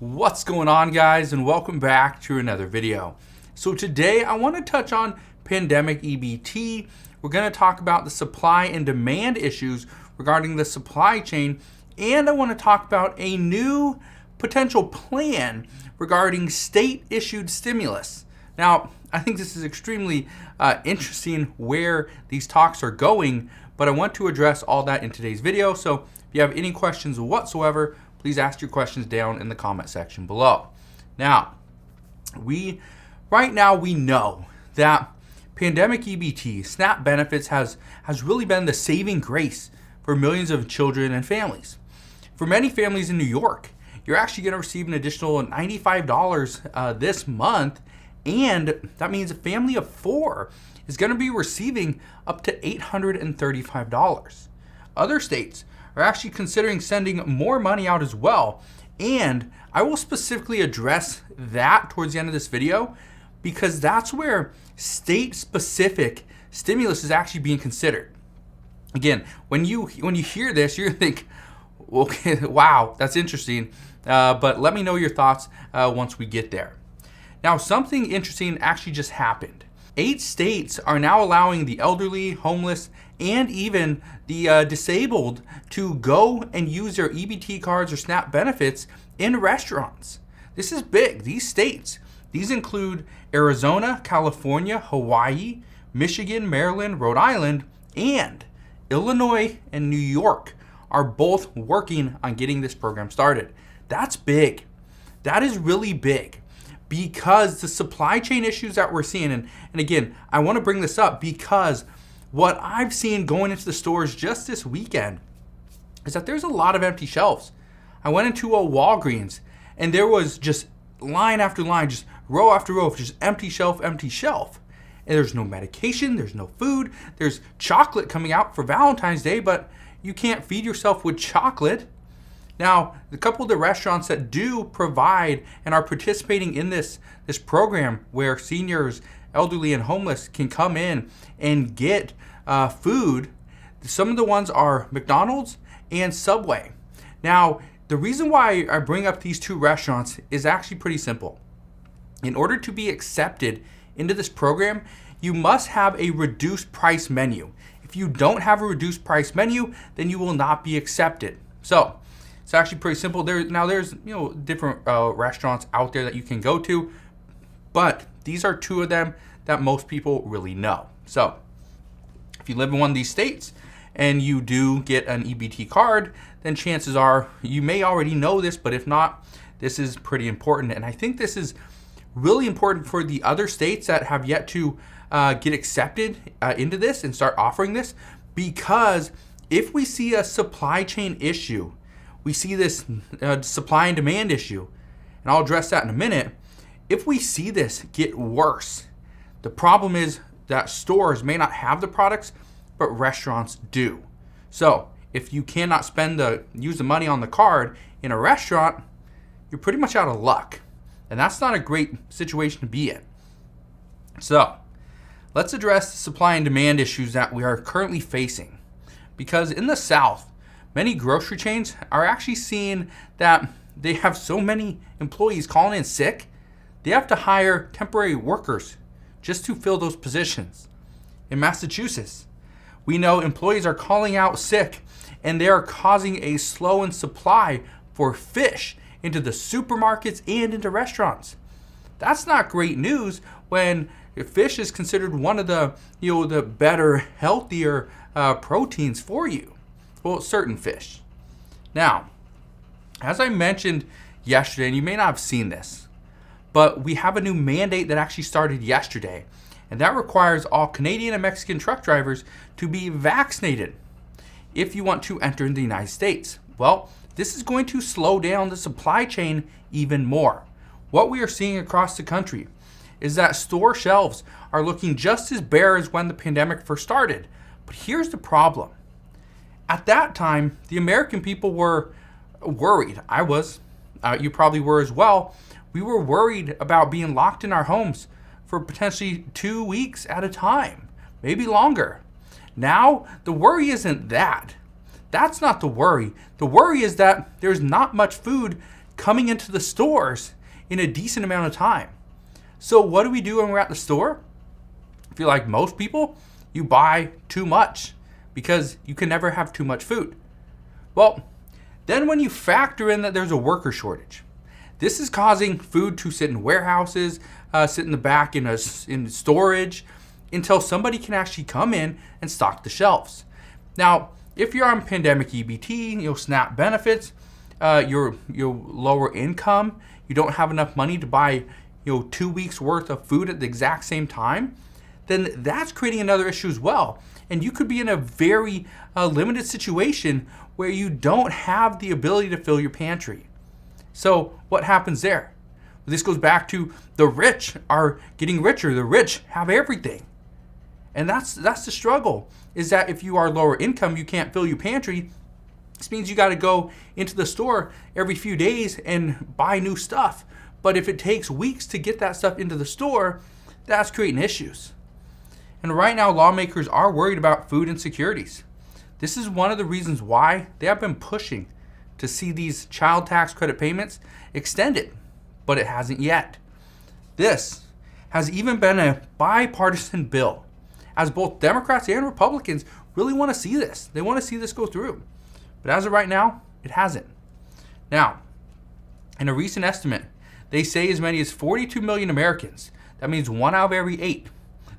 What's going on, guys, and welcome back to another video. So today I want to touch on Pandemic EBT. We're going to talk about the supply and demand issues regarding the supply chain, and I want to talk about a new potential plan regarding state-issued stimulus. Now, I think this is extremely interesting where these talks are going, but I want to address all that in today's video. So if you have any questions whatsoever, please ask your questions down in the comment section below. Now, right now we know that Pandemic EBT, SNAP benefits, has really been the saving grace for millions of children and families. For many families in New York, you're actually going to receive an additional $95 this month, and that means a family of 4 is going to be receiving up to $835. Other states are actually considering sending more money out as well, and I will specifically address that towards the end of this video because that's where state-specific stimulus is actually being considered. Again, when you hear this, you're gonna think, okay, wow, that's interesting, but let me know your thoughts once we get there. Now, something interesting actually just happened. 8 states are now allowing the elderly, homeless, and even the disabled to go and use their EBT cards or SNAP benefits in restaurants. This is big. These states, these include Arizona, California, Hawaii, Michigan, Maryland, Rhode Island, and Illinois and New York are both working on getting this program started. That's big. That is really big. Because the supply chain issues that we're seeing, and again, I want to bring this up because what I've seen going into the stores just this weekend is that there's a lot of empty shelves. I went into a Walgreens and there was just line after line, just row after row of just empty shelf. And there's no medication, there's no food, there's chocolate coming out for Valentine's Day, but you can't feed yourself with chocolate. Now, a couple of the restaurants that do provide and are participating in this program where seniors, elderly, and homeless can come in and get food, some of the ones are McDonald's and Subway. Now, the reason why I bring up these 2 restaurants is actually pretty simple. In order to be accepted into this program, you must have a reduced price menu. If you don't have a reduced price menu, then you will not be accepted. So, it's actually pretty simple. There's different restaurants out there that you can go to, but these are 2 of them that most people really know. So if you live in one of these states and you do get an EBT card, then chances are you may already know this, but if not, this is pretty important. And I think this is really important for the other states that have yet to get accepted into this and start offering this, because if we see a supply chain issue, we see this supply and demand issue, and I'll address that in a minute. If we see this get worse, the problem is that stores may not have the products, but restaurants do. So if you cannot use the money on the card in a restaurant, you're pretty much out of luck. And that's not a great situation to be in. So let's address the supply and demand issues that we are currently facing. Because in the South, many grocery chains are actually seeing that they have so many employees calling in sick, they have to hire temporary workers just to fill those positions. In Massachusetts, we know employees are calling out sick and they are causing a slow in supply for fish into the supermarkets and into restaurants. That's not great news when fish is considered one of the better, healthier proteins for you. Well, certain fish. Now, as I mentioned yesterday, and you may not have seen this, but we have a new mandate that actually started yesterday, and that requires all Canadian and Mexican truck drivers to be vaccinated if you want to enter the United States. Well, this is going to slow down the supply chain even more. What we are seeing across the country is that store shelves are looking just as bare as when the pandemic first started. But here's the problem. At that time, the American people were worried. I was. You probably were as well. We were worried about being locked in our homes for potentially 2 weeks at a time, maybe longer. Now, the worry isn't that. That's not the worry. The worry is that there's not much food coming into the stores in a decent amount of time. So what do we do when we're at the store? If you're like most people, you buy too much because you can never have too much food. Well, then when you factor in that there's a worker shortage, this is causing food to sit in warehouses, sit in the back in storage until somebody can actually come in and stock the shelves. Now, if you're on Pandemic EBT, SNAP benefits, you're lower income, you don't have enough money to buy 2 weeks worth of food at the exact same time, then that's creating another issue as well. And you could be in a very limited situation where you don't have the ability to fill your pantry. So what happens there? This goes back to the rich are getting richer. The rich have everything. And that's the struggle, is that if you are lower income, you can't fill your pantry. This means you got to go into the store every few days and buy new stuff. But if it takes weeks to get that stuff into the store, that's creating issues. And right now, lawmakers are worried about food insecurities. This is one of the reasons why they have been pushing to see these child tax credit payments extended, but it hasn't yet. This has even been a bipartisan bill, as both Democrats and Republicans really want to see this. They want to see this go through. But as of right now, it hasn't. Now, in a recent estimate, they say as many as 42 million Americans, that means 1 out of every 8.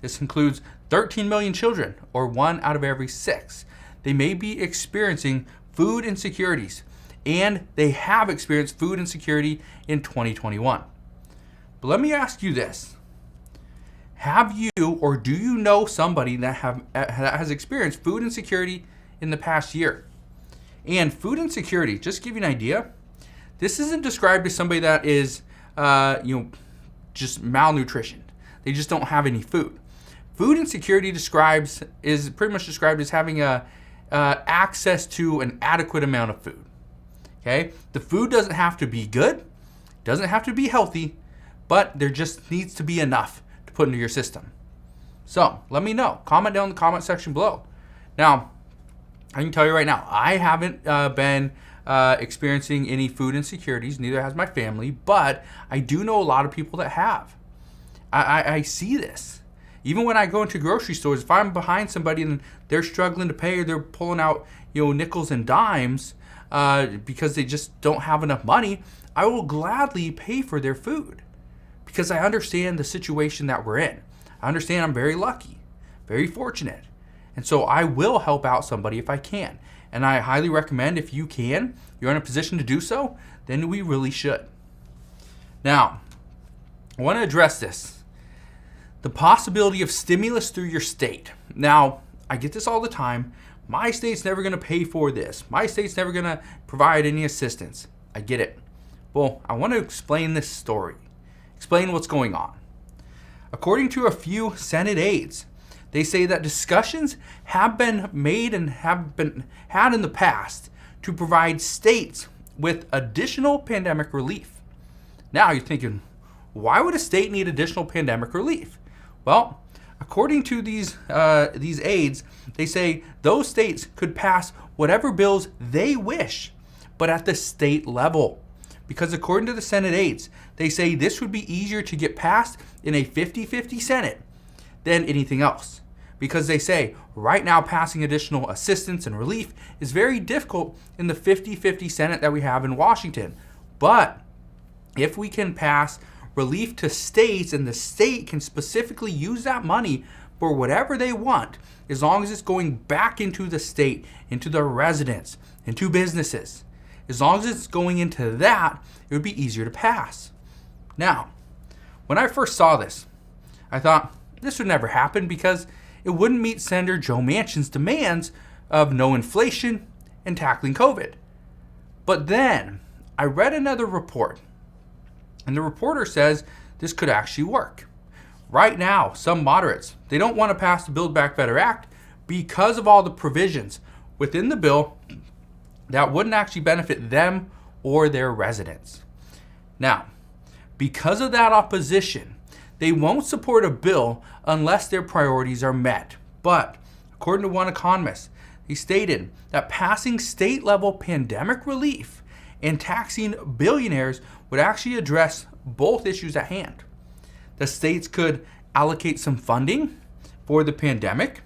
This includes 13 million children, or 1 out of every 6. They may be experiencing food insecurities, and they have experienced food insecurity in 2021. But let me ask you this. Have you or do you know somebody that has experienced food insecurity in the past year? And food insecurity, just to give you an idea, this isn't described as somebody that is just malnutrition. They just don't have any food. Food insecurity is pretty much described as having access to an adequate amount of food. Okay, the food doesn't have to be good, doesn't have to be healthy, but there just needs to be enough to put into your system. So let me know. Comment down in the comment section below. Now, I can tell you right now, I haven't been experiencing any food insecurities. Neither has my family, but I do know a lot of people that have. I see this. Even when I go into grocery stores, if I'm behind somebody and they're struggling to pay, or they're pulling out nickels and dimes because they just don't have enough money, I will gladly pay for their food because I understand the situation that we're in. I understand I'm very lucky, very fortunate. And so I will help out somebody if I can. And I highly recommend, if you can, you're in a position to do so, then we really should. Now, I want to address this. The possibility of stimulus through your state. Now, I get this all the time. My state's never going to pay for this. My state's never going to provide any assistance. I get it. Well, I want to explain this story. Explain what's going on. According to a few Senate aides, they say that discussions have been made and have been had in the past to provide states with additional pandemic relief. Now you're thinking, why would a state need additional pandemic relief? Well, according to these aides, they say those states could pass whatever bills they wish, but at the state level. Because according to the Senate aides, they say this would be easier to get passed in a 50-50 Senate than anything else. Because they say right now passing additional assistance and relief is very difficult in the 50-50 Senate that we have in Washington. But if we can pass relief to states and the state can specifically use that money for whatever they want, as long as it's going back into the state, into the residents, into businesses, as long as it's going into that, it would be easier to pass. Now, when I first saw this, I thought this would never happen because it wouldn't meet Senator Joe Manchin's demands of no inflation and tackling COVID. But then I read another report, and the reporter says this could actually work. Right now, some moderates, they don't want to pass the Build Back Better Act because of all the provisions within the bill that wouldn't actually benefit them or their residents. Now, because of that opposition, they won't support a bill unless their priorities are met. But according to one economist, he stated that passing state-level pandemic relief And taxing billionaires would actually address both issues at hand. The states could allocate some funding for the pandemic.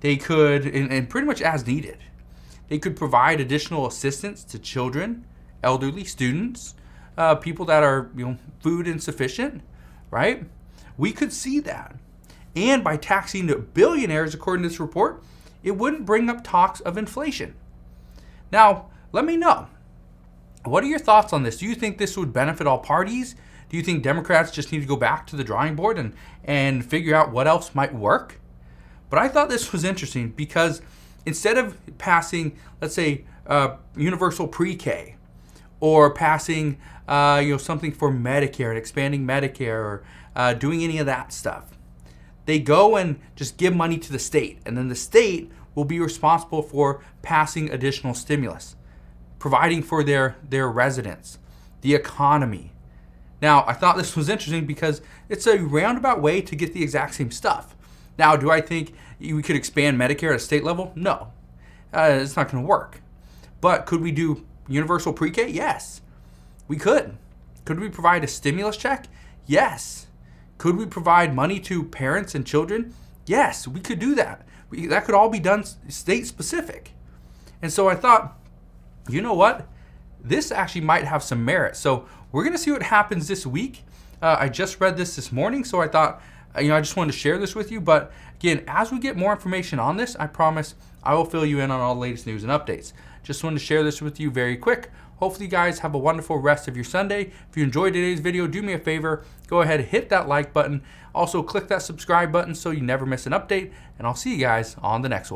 They could, and pretty much as needed, they could provide additional assistance to children, elderly, students, people that are food insufficient, right? We could see that. And by taxing billionaires, according to this report, it wouldn't bring up talks of inflation. Now, let me know. What are your thoughts on this? Do you think this would benefit all parties? Do you think Democrats just need to go back to the drawing board and figure out what else might work? But I thought this was interesting because instead of passing, let's say, universal pre-K or passing something for Medicare and expanding Medicare or doing any of that stuff, they go and just give money to the state, and then the state will be responsible for passing additional stimulus, providing for their residents, the economy. Now, I thought this was interesting because it's a roundabout way to get the exact same stuff. Now, do I think we could expand Medicare at a state level? No, it's not going to work. But could we do universal pre-K? Yes, we could. Could we provide a stimulus check? Yes. Could we provide money to parents and children? Yes, we could do that. That could all be done state specific. And so I thought, you know what? This actually might have some merit. So we're going to see what happens this week. I just read this morning, so I thought, I just wanted to share this with you. But again, as we get more information on this, I promise I will fill you in on all the latest news and updates. Just wanted to share this with you very quick. Hopefully you guys have a wonderful rest of your Sunday. If you enjoyed today's video, do me a favor, go ahead and hit that like button. Also click that subscribe button so you never miss an update, and I'll see you guys on the next one.